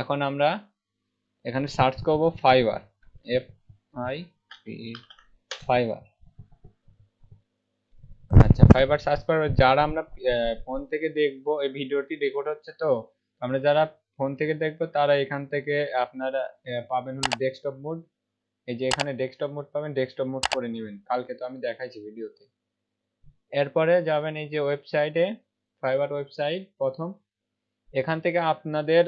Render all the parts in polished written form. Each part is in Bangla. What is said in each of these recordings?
এখন আমরা এখানে সার্চ করব fibre, F I P, fibre. আচ্ছা, ফাইবার সার্চ করব। যারা আমরা ফোন থেকে দেখবো, এই ভিডিওটি রেকর্ড হচ্ছে, তো আমরা যারা ফোন থেকে দেখবো তারা এখান থেকে আপনারা পাবেন হলো ডেস্কটপ মোড। এই যে এখানে ডেস্কটপ মোড পাবেন, ডেস্কটপ মোড করে নেবেন, কালকে তো আমি দেখাইছি ভিডিওতে। এরপরে যাবেন এই যে ওয়েবসাইটে, ফাইবার ওয়েবসাইট প্রথম। এখান থেকে আপনাদের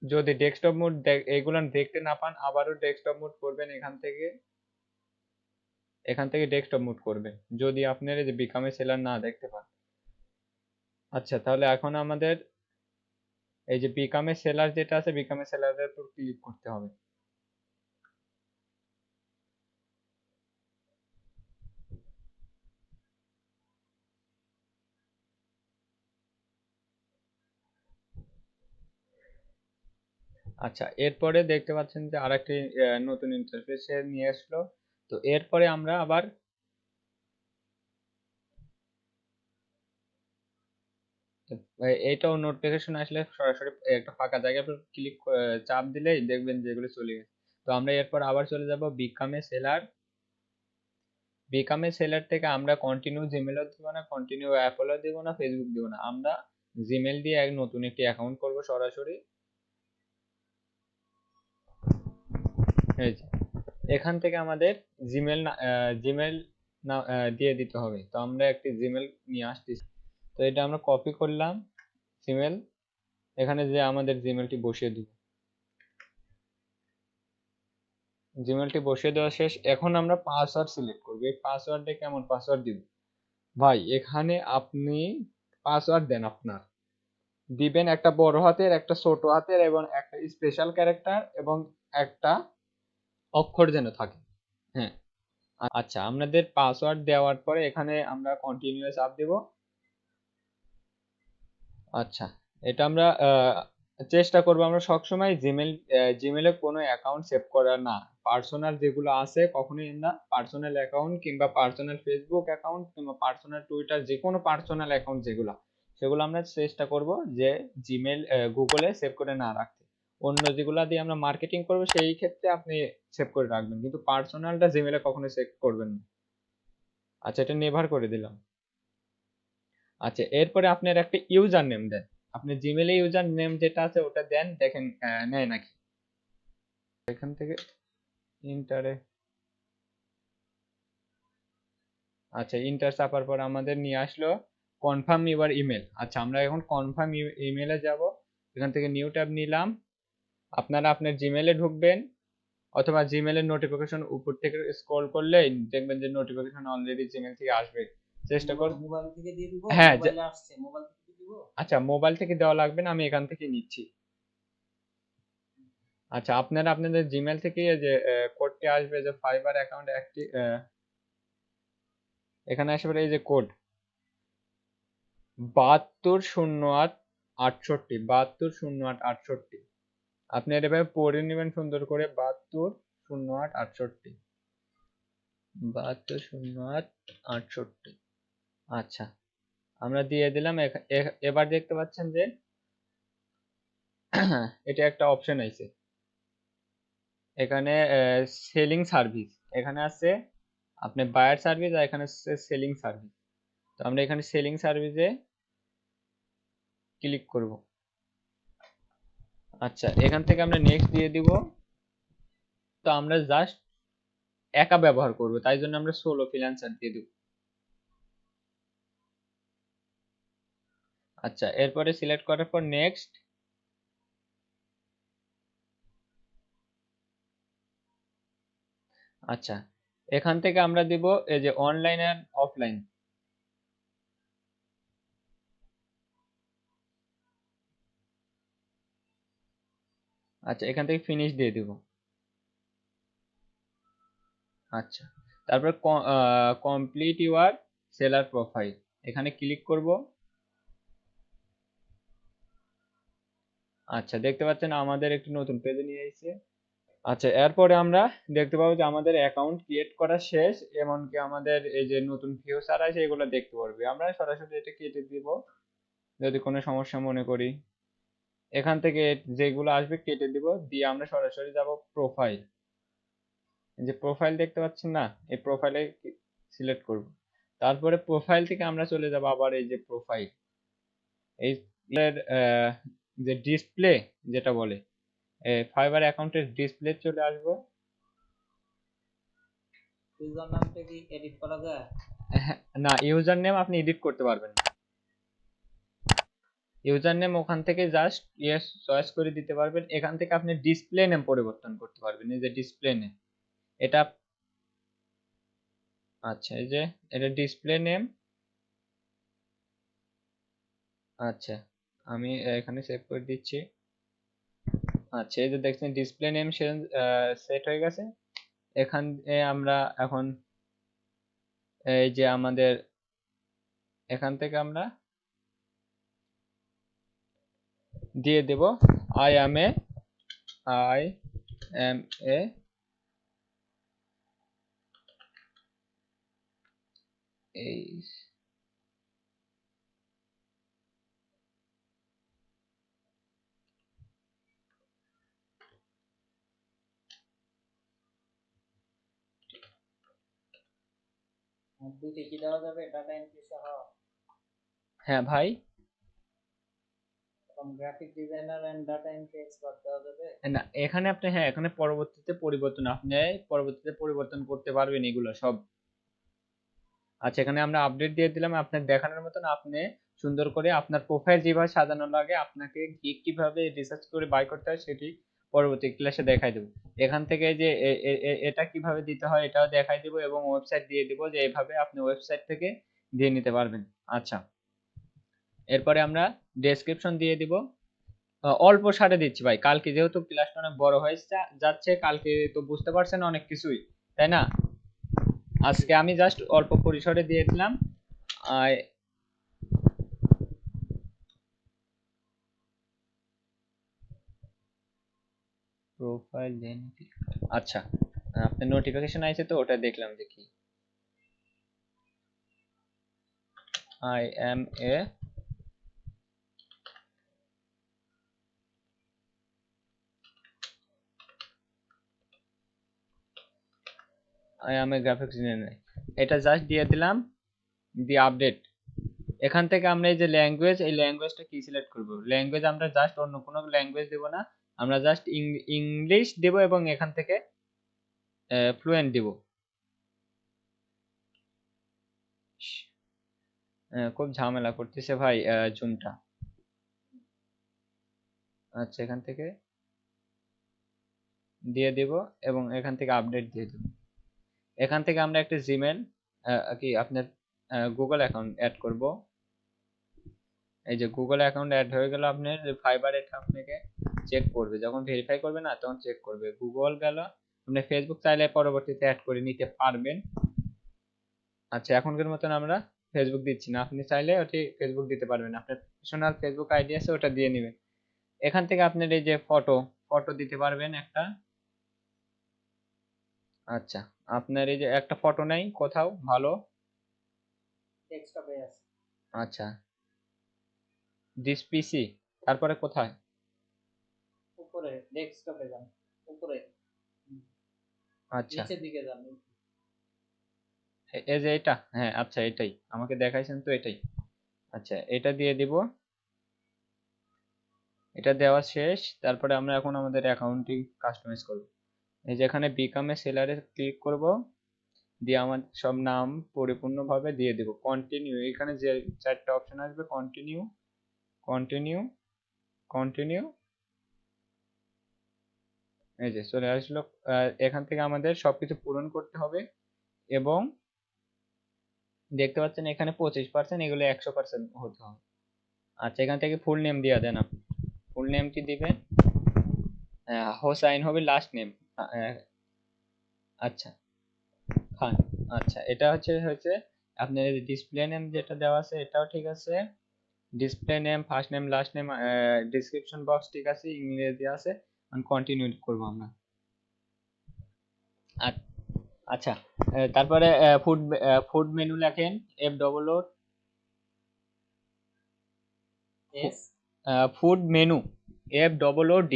যদি ডেস্কটপ মোড এইগুলো দেখতে না পান, আবারও ডেস্কটপ মোড করবেন এখান থেকে ডেস্কটপ মোড করবেন যদি আপনারা যে বিকামে সেলার না দেখতে পান। আচ্ছা, তাহলে এখন আমাদের এই যে বিকামে সেলার যেটা আছে, বিকামে সেলারের উপর ক্লিক করতে হবে। আচ্ছা, এরপরে দেখতে পাচ্ছেন যে আরেকটি নতুন ইন্টারফেস নিয়ে আসলো। তো এরপরে আমরা আবার এইটাও নোটিফিকেশন আসলে সরাসরি একটা ফাঁকা জায়গায় ক্লিক চাপ দিলেই দেখবেন যেগুলো চলে গেছে। তো আমরা এরপর আবার চলে যাব বিকামে সেলার। বিকামে সেলার থেকে আমরা কন্টিনিউ জিমেলও দিব না, কন্টিনিউ অ্যাপলও দিব না, ফেসবুক দিব না, আমরা জিমেল দিয়ে এক নতুন একটি অ্যাকাউন্ট করব সরাসরি। এই যে এখান থেকে আমাদের জিমেল দিয়ে দিতে হবে। তো আমরা একটি জিমেল নিয়ে আসতেছি। তো এটা আমরা কপি করলাম জিমেল, এখানে যে আমাদের জিমেলটি বসিয়ে দিব। জিমেলটি বসিয়ে দেওয়া শেষ। এখন আমরা পাসওয়ার্ড সিলেক্ট করব। এই পাসওয়ার্ডে কেমন পাসওয়ার্ড দিব ভাই? এখানে আপনি পাসওয়ার্ড দেন, আপনার দিবেন একটা বড় হাতের, একটা ছোট হাতের এবং একটা স্পেশাল ক্যারেক্টার এবং একটা অক্ষর যেন থাকে। হ্যাঁ, আচ্ছা, আমাদের পাসওয়ার্ড দেওয়ার পরে এখানে আমরা কন্টিনিউ চাপ দেব। আচ্ছা, এটা আমরা চেষ্টা করব আমরা সবসময় জিমেলে কোনো অ্যাকাউন্ট সেভ করা না। পার্সোনাল যেগুলো আছে কখনোই আমরা পার্সোনাল অ্যাকাউন্ট কিংবা পার্সোনাল ফেসবুক অ্যাকাউন্ট কিংবা পার্সোনাল টুইটার, যে কোনো পার্সোনাল অ্যাকাউন্ট যেগুলো, সেগুলো আমরা চেষ্টা করব যে জিমেল গুগলে সেভ করে না রাখতে। অন্য যেগুলা দিয়ে আমরা মার্কেটিং করব সেই ক্ষেত্রে আপনি সেভ করে রাখবেন, কিন্তু পার্সোনালটা জিমেলে কখনোই সেভ করবেন না। আচ্ছা, এটা নেভার করে দিলাম। আচ্ছা, এরপরে আপনার একটা ইউজার নেম দেন। আপনি জিমেলে ইউজার নেম যেটা আছে ওটা দেন, দেখেন নেয় নাকি। এখান থেকে ইন্টারে, আচ্ছা, ইন্টার চাপার পর আমাদের নিয়ে আসলো কনফার্ম ইউর ইমেল। আচ্ছা, আমরা এখন কনফার্ম ইমেলে যাব। এখান থেকে নিউ ট্যাব নিলাম। আপনারা আপনার জিমেলে ঢুকবেন, অথবা জিমেলের নোটিফিকেশন উপর থেকে স্ক্রল করলে দেখবেন যে নোটিফিকেশন অলরেডি জিমেল থেকে আসবে। চেষ্টা করুন মোবাইল থেকে দিয়ে দিব। হ্যাঁ, মোবাইলে আসছে, মোবাইল থেকে দিব। আচ্ছা, মোবাইল থেকে দেওয়া লাগবে না, আমি এখান থেকে নিচ্ছি। আচ্ছা, আপনারা আপনাদের জিমেল থেকে যে কোডটি আসবে, যে ফাইবার অ্যাকাউন্ট একটি এখানে আসবে এই যে কোড 720868, 720868। আপনি এটা এভাবে পড়ে নেবেন সুন্দর করে, 720868, 720868। আচ্ছা, আমরা দিয়ে দিলাম। এবার দেখতে পাচ্ছেন যে এটা একটা অপশন আছে এখানে, সেলিং সার্ভিস। এখানে আছে আপনি বায়ার সার্ভিস, আর এখানে আছে সেলিং সার্ভিস। তো আমরা এখানে সেলিং সার্ভিসে ক্লিক করব। আচ্ছা, এখান থেকে আমরা নেক্সট দিয়ে দিব। তো আমরা জাস্ট একা ব্যবহার করব, তাই জন্য আমরা সোলো ফ্রিল্যান্সার দিয়ে দেব। আচ্ছা, এরপরে সিলেক্ট করার পর নেক্সট। আচ্ছা, এখান থেকে আমরা দিব এই যে অনলাইন আর অফলাইন। আচ্ছা, এখান থেকে ফিনিশ দিয়ে দিব। আচ্ছা, তারপর কমপ্লিট ইউর সেলার প্রোফাইল, এখানে ক্লিক করব। আচ্ছা, দেখতে পাচ্ছেন আমাদের একটি নতুন পেজে নিয়ে এসেছে। আচ্ছা, এরপরে আমরা দেখতে পাবো যে আমাদের অ্যাকাউন্ট ক্রিয়েট করা শেষ, এমনকি আমাদের এই যে নতুন ফিউচার আছে এগুলো দেখতে পারবে। আমরা সরাসরি এটা কেটে দিব যদি কোনো সমস্যা মনে করি। এখান থেকে যেগুলো আসবে কেটে দিব, দিয়ে আমরা সরাসরি যাব প্রোফাইল। যে প্রোফাইল দেখতে পাচ্ছেন না, এই প্রোফাইলে সিলেক্ট করব। তারপরে প্রোফাইল থেকে আমরা চলে যাব আবার এই যে প্রোফাইল, এই যে ডিসপ্লে যেটা বলে, ফাইবার অ্যাকাউন্টের ডিসপ্লে চলে আসবো। ইউজার নামটা কি এডিট করা যায়? না, ইউজার নেম আপনি এডিট করতে পারবেন না। ইউজার নেম ওখান থেকে জাস্ট ইয়েস চয়েস করে দিতে পারবেন। এখান থেকে আপনি ডিসপ্লে নেম পরিবর্তন করতে পারবেন, এই যে ডিসপ্লে নেম এটা। আচ্ছা, এই যে এটা ডিসপ্লে নেম। আচ্ছা, আমি এখানে সেভ করে দিচ্ছি। আচ্ছা, এই যে দেখছেন ডিসপ্লে নেম সেট হয়ে গেছে। এখানে আমরা এখন এই যে আমাদের এখান থেকে আমরা দিয়ে দেব আই এম এ এই দুইটা কি দেওয়া যাবে, ডাটা এন্ট্রি সহ? হ্যাঁ ভাই, graphic designer and data entry expert দেওয়া যাবে? না এখানে আপনি, হ্যাঁ এখানে পরবর্তীতে পরিবর্তন করতে পারবেন এগুলো সব। আচ্ছা, এখানে আমরা আপডেট দিয়ে দিলাম আপনার দেখানোর মতন। আপনি সুন্দর করে আপনার প্রোফাইল যেভাবে সাজানো লাগে, আপনাকে কিভাবে রিসার্চ করে বাই করতে হয় সেটি পরবর্তী ক্লাসে দেখাই দেবো। এখান থেকে যে এটা কিভাবে দিতে হয় এটাও দেখাই দেবো, এবং ওয়েবসাইট দিয়ে দিব যে এইভাবে আপনি ওয়েবসাইট থেকে দিয়ে নিতে পারবেন। আচ্ছা, এরপরে আমরা ডেসক্রিপশন দিয়ে দিব। অল্প সারে দিচ্ছি ভাই, কালকে যেহেতু ক্লাসটা অনেক বড় হয়ে যাচ্ছে, কালকে তো বুঝতে পারছেন অনেক কিছুই, তাই না? আজকে আমি জাস্ট অল্প পরিসরে দিয়ে দিলাম। প্রোফাইল দেন। আচ্ছা, আপনার নোটিফিকেশন আইছে তো ওটা দেখলাম যে কি I M A graphics designer, এটা জাস্ট দিয়ে দিলাম, দি আপডেট। এখান থেকে আমরা এই যে ল্যাঙ্গুয়েজ, এই ল্যাঙ্গুয়েজটা কি সিলেক্ট করব। ল্যাঙ্গুয়েজ আমরা জাস্ট অন্য কোনো ল্যাঙ্গুয়েজ দেব না, আমরা জাস্ট ইংলিশ দেব, এবং এখান থেকে ফ্লুয়েন্ট দেব। খুব ঝামেলা করতেছে ভাই জুমটা। আচ্ছা, এখান থেকে দিয়ে দেব, এবং এখান থেকে আপডেট দিয়ে দেব। এখান থেকে আমরা একটা জিমেল কি আপনার গুগল অ্যাকাউন্ট অ্যাড করব। এই যে গুগল অ্যাকাউন্ট অ্যাড হয়ে গেল আপনার। ফাইবার এটা আপনাকে চেক করবে, যখন ভেরিফাই করবে না তখন চেক করবে। গুগল গেল, আপনি ফেসবুক চাইলে পরবর্তীতে অ্যাড করে নিতে পারবেন। আচ্ছা, এখনকার মতন আমরা ফেসবুক দিচ্ছি না, আপনি চাইলে ওটি ফেসবুক দিতে পারবেন। আপনার পার্সোনাল ফেসবুক আইডি আছে, ওটা দিয়ে নেবেন। এখান থেকে আপনার এই যে ফটো ফটো দিতে পারবেন একটা। আচ্ছা, আপনার এই যে একটা ফটো নাই কোথাও ভালো? ডেস্কটপে আছে। আচ্ছা, দিস পিসি, তারপরে কোথায়? উপরে ডেস্কটপে যান, উপরে আচ্ছা, নিচের দিকে যান। এই যে এটা, হ্যাঁ আচ্ছা এটাই আমাকে দেখাইছেন তো, এটাই। আচ্ছা, এটা দিয়ে দিব। এটা দেওয়া শেষ। তারপরে আমরা এখন আমাদের অ্যাকাউন্টিং কাস্টমাইজ করব। এই যে এখানে বিকাম এ সেলারে ক্লিক করব, দিয়ে আমার সব নাম পরিপূর্ণভাবে দিয়ে দেব। কন্টিনিউ, এখানে যে চারটা অপশন আসবে, কন্টিনিউ, কন্টিনিউ, কন্টিনিউ, এই যে চলে আসলো। এখান থেকে আমাদের সবকিছু পূরণ করতে হবে, এবং দেখতে পাচ্ছেন এখানে 25%, এগুলো 100% হতে হবে। আচ্ছা, এখান থেকে ফুল নেম দিয়ে দেন। আপনি ফুল নেমটি দিবেন, হোসাইন হবে লাস্ট নেম। আচ্ছা, খান। আচ্ছা, এটা হচ্ছে হচ্ছে আপনার ডিসপ্লে নেম যেটা দেওয়া আছে এটাও ঠিক আছে। Display name, first name, last name, description box ঠিক আছে, ইংরেজি আছে। কন্টিনিউ করব আমরা। আচ্ছা, তারপরে ফুড ফুড মেনু লেখেন, F double O S food menu, FOOD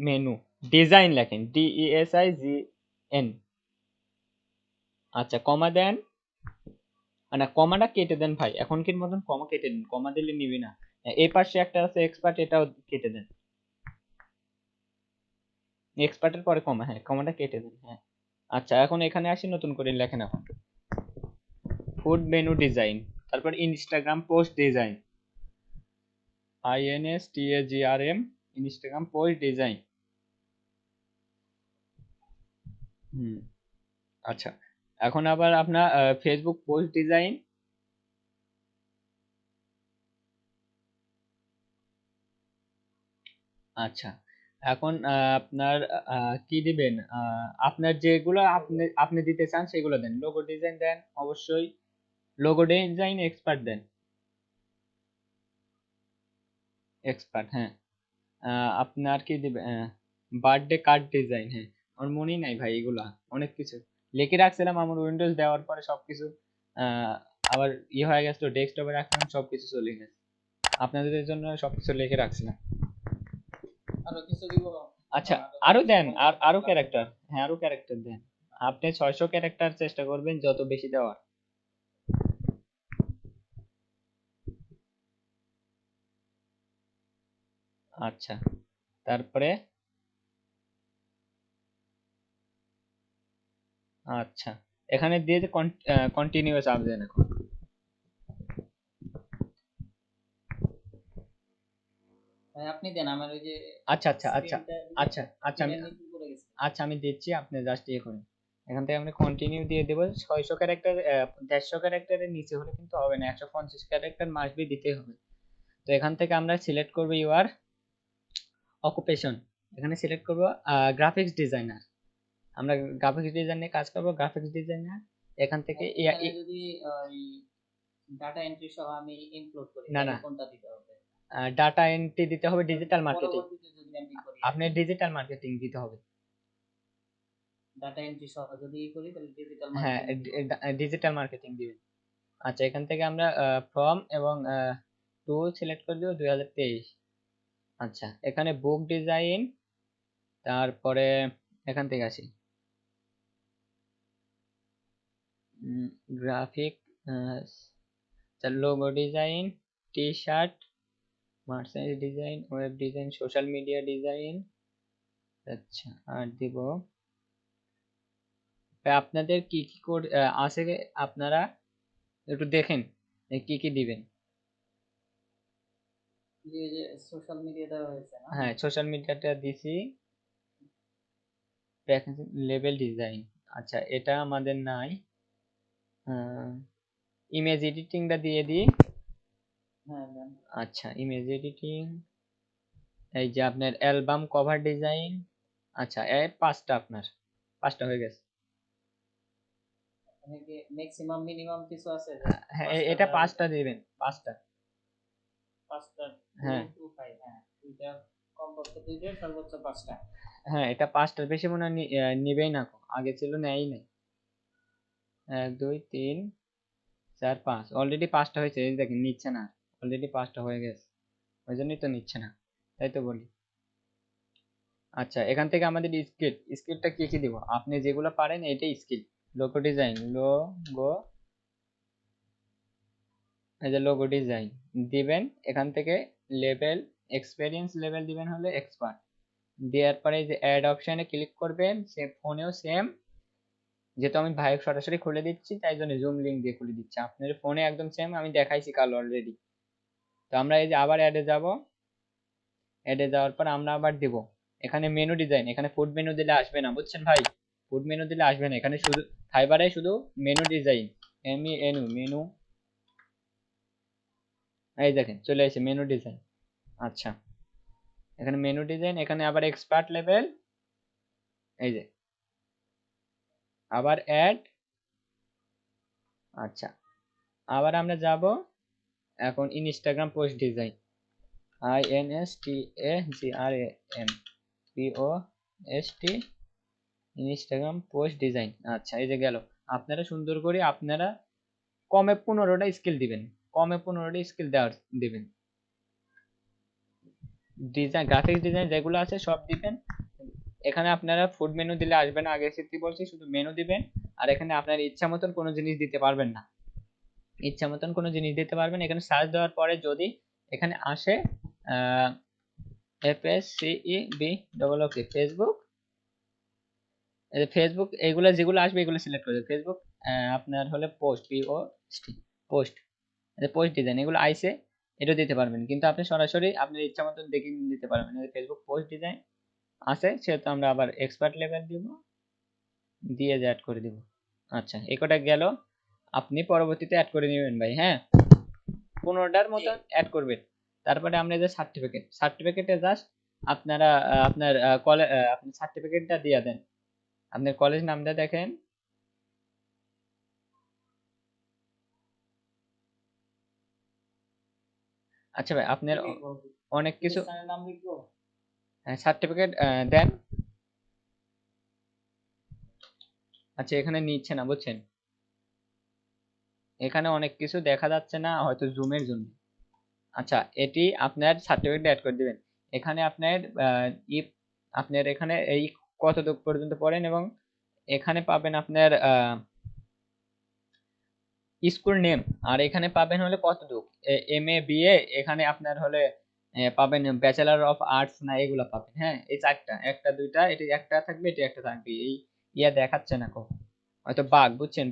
menu, design লেখেন DESIGN। আচ্ছা কমা দেন, না কমাটা কেটে দেন ভাই, এখনকার মতন কমা কেটে দেন, কমা দিলে নিবি না। এই পাশে একটা আছে এক্সপার্ট, এটাও কেটে দেন, এক্সপার্টের পরে কমা, হ্যাঁ কমাটা কেটে দেন, হ্যাঁ। আচ্ছা এখন এখানে আসি, নতুন করে লেখেন এখন ফুড মেনু ডিজাইন, তারপর Instagram post design, INSTAGRM, Instagram post design. হুম, আচ্ছা এখন আবার আপনার ফেসবুক পোস্ট ডিজাইন। আচ্ছা এখন আপনার কি দিবেন, আপনার যেগুলো আপনি আপনি দিতে চান সেগুলো দেন। লোগো ডিজাইন দেন অবশ্যই, লোগো ডিজাইন এক্সপার্ট দেন, এক্সপার্ট হ্যাঁ। আপনার কি দিবেন, বার্থডে কার্ড ডিজাইন, হ্যাঁ আমার মনেই নাই ভাই, এগুলা অনেক কিছু লিখে রাখছিলাম, আমার উইন্ডোজ দেওয়ার পরে সবকিছু আবার হয়ে গেছে, ডেস্কটপে রাখলাম সবকিছু চলে গেছে, আপনাদের জন্য সবকিছু লিখে রাখছিলাম। আরো কিছু দিব? আচ্ছা আরো দেন, আর আরো ক্যারেক্টার, হ্যাঁ আরো ক্যারেক্টার দেন। আপনি 600 ক্যারেক্টার চেষ্টা করবেন যত বেশি দেওয়ার। আচ্ছা তারপরে, আচ্ছা এখানে দিয়ে যে কন্টিনিউ চাপ দেন এখন। ভাই আপনি দেন, আমার ওই যে আচ্ছা আচ্ছা আচ্ছা স্ক্রিনটা আচ্ছা আচ্ছা আমি, নিচে পড়ে গেছে। আচ্ছা আমি দিচ্ছি, আপনি জাস্ট ইয়ে করেন। এখান থেকে আমরা কন্টিনিউ দিয়ে দেবো। 600 ক্যারেক্টার, 150 ক্যারেক্টারের নিচে হলে কিন্তু হবে না, 150 ক্যারেক্টার মাস্ট বি দিতে হবে। তো এখান থেকে আমরা সিলেক্ট করব ইউর অকুপেশন, এখানে সিলেক্ট করব গ্রাফিক্স ডিজাইনার, আমরা গ্রাফিক্স ডিজাইন নিয়ে কাজ করব, গ্রাফিক্স ডিজাইনার। এখান থেকে এখানে যদি ওই ডাটা এন্ট্রি সহ আমি ইনক্লুড করি না তাহলে না, কোনটা দিতে হবে? ডাটা এন্ট্রি দিতে হবে, ডিজিটাল মার্কেটিং, পরবর্তীতে যদি আমি করি আর আপনি কি, ডিজিটাল মার্কেটিং দিতে হবে। ডাটা এন্ট্রি সহ যদি করি তাহলে ডিজিটাল হ্যাঁ মার্কেটিং দিব। ডিজিটাল মার্কেটিং দিবেন। আচ্ছা এখান থেকে আমরা ফ্রম এবং টু সিলেক্ট করে দেব 2023। আচ্ছা এখানে বুক ডিজাইন, তারপরে এখান থেকে আসি graphic, logo design, T shirt, merchandise design, web design, social media design. আচ্ছা আর দিব আপনাদের কি কি কোড আছে, আপনারা একটু দেখেন কি কি দিবেন। যে সোশ্যাল মিডিয়া দেওয়া হয়েছে না? হ্যাঁ সোশ্যাল মিডিয়াটা দিছি, লেভেল ডিজাইন, আচ্ছা এটা আমাদের নাই। ইমেজ এডিটিংটা দিয়ে দিই। হ্যাঁ দেন। আচ্ছা ইমেজ এডিটিং, এই যে আপনার অ্যালবাম কভার ডিজাইন। আচ্ছা এই পাঁচটা, আপনার পাঁচটা হয়ে গেছে। এখানে কি ম্যাক্সিমাম মিনিমাম কিছু আছে যে হ্যাঁ পাঁচটা এটা দেওয়া পাঁচটা যাবে? দিবেন, পাঁচটা। পাঁচটা, টু হ্যাঁ টু ফাইভ, হ্যাঁ দুইটা, কমপক্ষে দুইটা, সর্বোচ্চ পাঁচটা। হ্যাঁ এটা পাঁচটার বেশি মনে হয় নিবেই না, আগে ছিল নেয়ই নাই। 1 2 3 4 5, অলরেডি পাঁচটা হয়েছে, এই দেখেন নিচ্ছে না, অলরেডি পাঁচটা হয়ে গেছে, ওই জন্যই তো নিচ্ছে না, তাই তো বলি। আচ্ছা এখান থেকে আমাদের স্কিল, স্কিলটা কি কি দিব, আপনি যেগুলো পারেন এটাই স্কিল। লোগো ডিজাইন, লোগো, এই যে লোগো ডিজাইন দিবেন। এখান থেকে লেভেল, এক্সপেরিয়েন্স লেভেল দিবেন হলে এক্সপার্ট। দেওয়ার পরে যে অ্যাড অপশনে ক্লিক করবেন, সেম ফোনেও সেম, যেহেতু আমি ভাই সরাসরি খুলে দিচ্ছি তাই জন্য জুম লিংক দিয়ে খুলে দিচ্ছি, আপনার ফোনে একদম সেম, আমি দেখাইছি কাল অলরেডি। তো আমরা এই যে আবার অ্যাডে যাব, অ্যাডে যাওয়ার পর আমরা আবার দিব এখানে মেনু ডিজাইন, এখানে ফুড মেনু দিলে আসবে না বুঝছেন ভাই, ফুড মেনু দিলে আসবে না, এখানে শুধু ফাইবারে শুধু মেনু ডিজাইন, MENU মেনু, এই দেখেন চলে এসেছে মেনু ডিজাইন। আচ্ছা এখানে মেনু ডিজাইন, এখানে আবার এক্সপার্ট লেভেল, এই যে আবার অ্যাড। আচ্ছা আবার আমরা যাব এখন Instagram post design, INSTAGRAM Instagram post design. আচ্ছা এই যে গেল, আপনারা সুন্দর করে আপনারা কমে 15টা স্কিল দিবেন, কমে 15টা স্কিল দেওয়ার দিবেন। ডিজাইন, গ্রাফিক্স ডিজাইন যেগুলো আছে সব দিবেন। এখানে আপনারা ফুড মেনু দিলে আসবে না, আগে সেটি বলছি, শুধু মেনু দিবেন। আর এখানে আপনার ইচ্ছা মতন কোনো জিনিস দিতে পারবেন না, ইচ্ছা মতন কোনো জিনিস দিতে পারবেন। এখানে সার্চ দেওয়ার পরে যদি এখানে আসে FACEB ফেসবুক, ফেসবুক এইগুলো যেগুলো আসবে এগুলো সিলেক্ট করে ফেসবুক। আপনার হলে পোস্ট, পোস্ট, পোস্ট ডিজাইন এগুলো আইসে, এটা দিতে পারবেন। কিন্তু আপনি সরাসরি আপনার ইচ্ছা মতন দেখে দিতে পারবেন। ফেসবুক পোস্ট ডিজাইন আছে, সেহেতু আমরা আবার এক্সপার্ট লেভেল দিব, দিয়ে যে অ্যাড করে দিব। আচ্ছা, এই কটা গেল, আপনি পরবর্তীতে অ্যাড করে নেবেন ভাই, হ্যাঁ 15টার মতন অ্যাড করবেন। তারপরে আমরা যে সার্টিফিকেটে জাস্ট আপনারা আপনার কলেজ, আপনি সার্টিফিকেটটা দিয়ে দেন, আপনার কলেজ নামটা দেখেন। আচ্ছা ভাই, আপনার অনেক কিছু নাম লিখবো। সার্টিফিকেট দেন। আচ্ছা, এখানে নিচ্ছে না বুঝছেন, এখানে অনেক কিছু দেখা যাচ্ছে না, হয়তো জুমের জন্য। আচ্ছা, এটি আপনার সার্টিফিকেট অ্যাড করে দিবেন। এখানে আপনার ইফ আপনার এখানে এই কতটুকু পর্যন্ত পড়েন, এবং এখানে পাবেন আপনার স্কুল নেম, আর এখানে পাবেন হলে কতটুকু MA BA, এখানে আপনার হলে পাবেন ব্যাচেলার অফ আর্টস না, এগুলো পাবেন। হ্যাঁ, এই চারটা, একটা দুইটা, এটি একটা থাকবে, এটি একটা থাকবে। এই ইয়া দেখাচ্ছে না কো, হয়তো বাগ বুঝছেন,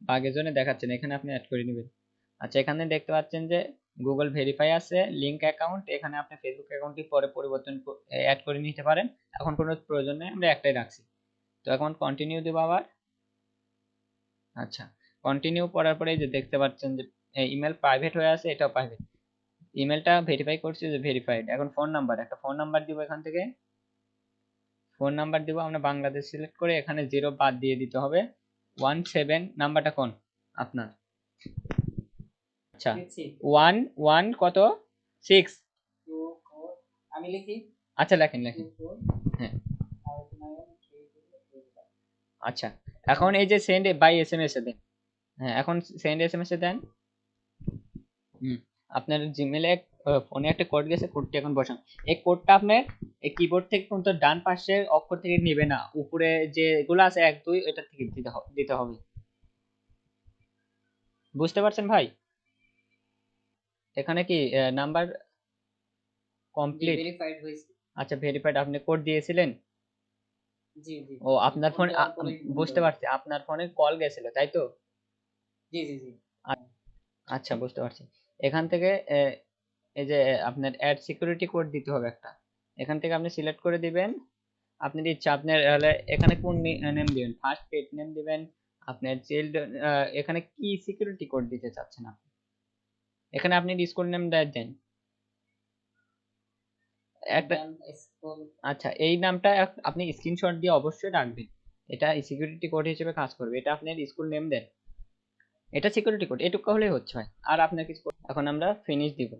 বাগের জন্য দেখাচ্ছে না, এখানে আপনি অ্যাড করে নেবেন। আচ্ছা, এখানে দেখতে পাচ্ছেন যে গুগল ভেরিফাই আছে, লিংক অ্যাকাউন্ট, এখানে আপনি ফেসবুক অ্যাকাউন্টটি পরে পরিবর্তন অ্যাড করে নিতে পারেন, এখন কোনো প্রয়োজন নেই, আমরা একটাই রাখছি। তো এখন কন্টিনিউ দেবো আবার। আচ্ছা, কন্টিনিউ করার পরে যে দেখতে পাচ্ছেন যে ইমেল প্রাইভেট হয়ে আছে, এটাও প্রাইভেট, ইমেলটা ভেরিফাই করছি যে ভেরিফাইড। এখন ফোন নাম্বার, একটা ফোন নাম্বার দিব, এখান থেকে ফোন নাম্বার দিব আমরা বাংলাদেশ সিলেক্ট করে, এখানে 0 বাদ দিয়ে দিতে হবে। 17 নাম্বারটা কোন আপনার? আচ্ছা, 1 কত 6, আমি লিখি। আচ্ছা লেখেন লেখেন, হ্যাঁ। আচ্ছা, এখন এই যে সেন্ড বাই SMS এ দেন, হ্যাঁ এখন সেন্ড SMS এ দেন। আপনার জিমেলে ফোনে একটা কোড গেছে, কোডটি এখন বসান। এই কোডটা আপনার এই কিবোর্ড থেকে কিন্তু ডান পাশের অক্ষর থেকে নেবে না, উপরে যেগুলো আছে 1 2 এটা থেকে দিতে হবে। বুঝতে পারছেন ভাই? এখানে কি নাম্বার কমপ্লিট? ভেরিফাইড হয়েছে। আচ্ছা, ভেরিফাইড, আপনি কোড দিয়েছিলেন? জি জি। ও আপনার ফোন, বুঝতে পারছি, আপনার ফোনে কল গেছিল তাই তো? জি জি জি। আচ্ছা, বুঝতে পারছি। এখান থেকে এই যে আপনার অ্যাড সিকিউরিটি কোড দিতে হবে একটা, এখান থেকে আপনি সিলেক্ট করে দিবেন আপনার ইচ্ছা। আপনার এখানে কোন নেম দিবেন, ফার্স্ট পেট নেম দিবেন, আপনার চাইল্ড, এখানে কি সিকিউরিটি কোড দিতে চাচ্ছেন আপনি, এখানে আপনি স্কুল নেম দেন একটা। আচ্ছা, এই নামটা আপনি স্ক্রিনশট দিয়ে অবশ্যই রাখবেন, এটা সিকিউরিটি কোড হিসেবে কাজ করবে। এটা আপনার স্কুল নেম দেন, এটা সিকিউরিটি কোড, এটুকু হলেই হচ্ছে ভাই, আর আপনার কিছু এখন আমরা ফিনিশ দিব।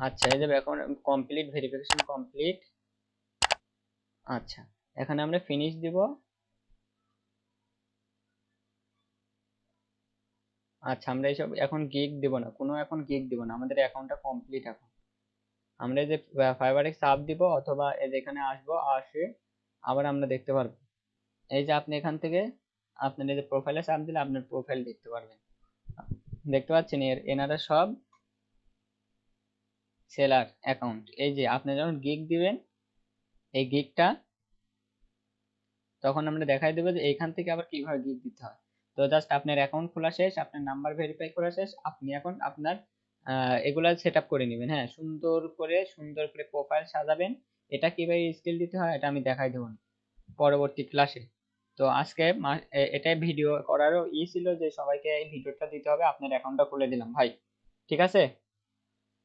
আচ্ছা, এই যে এখন কমপ্লিট, ভেরিফিকেশন কমপ্লিট। আচ্ছা, এখানে আমরা ফিনিশ দিব। আচ্ছা, আমরা এইসব এখন গিগ দিব না, কোনো এখন গিগ দিব না, আমাদের অ্যাকাউন্টটা কমপ্লিট। এখন আমরা এই যে ফাইবারে সাব দিব, অথবা এই যে এখানে আসবো, আসে আবার আমরা দেখতে পারবো, এই যে আপনি এখান থেকে আপনার এই যে প্রোফাইলে সাব দিলে আপনার প্রোফাইল দেখতে পারবেন। দেখতে পাচ্ছেন এনারা সব সেলার অ্যাকাউন্ট। এই যে আপনি যখন গিগ দিবেন এই গিগটা, তখন আমরা দেখাই দেবো যে এইখান থেকে আবার কিভাবে গিগ দিতে হয়। তো জাস্ট আপনার অ্যাকাউন্ট খোলা শেষ, আপনার নাম্বার ভেরিফাই করা শেষ, আপনি এখন আপনার এগুলা সেট আপ করে নেবেন। হ্যাঁ, সুন্দর করে প্রোফাইল সাজাবেন। এটা কিভাবে স্কিল দিতে হয় এটা আমি দেখাই দেবো পরবর্তী ক্লাসে। তো আজকে এটাই ভিডিও করারও ছিল যে সবাইকে এই ভিডিওটা দিতে হবে, আপনার অ্যাকাউন্টটা খুলে দিলাম ভাই, ঠিক আছে।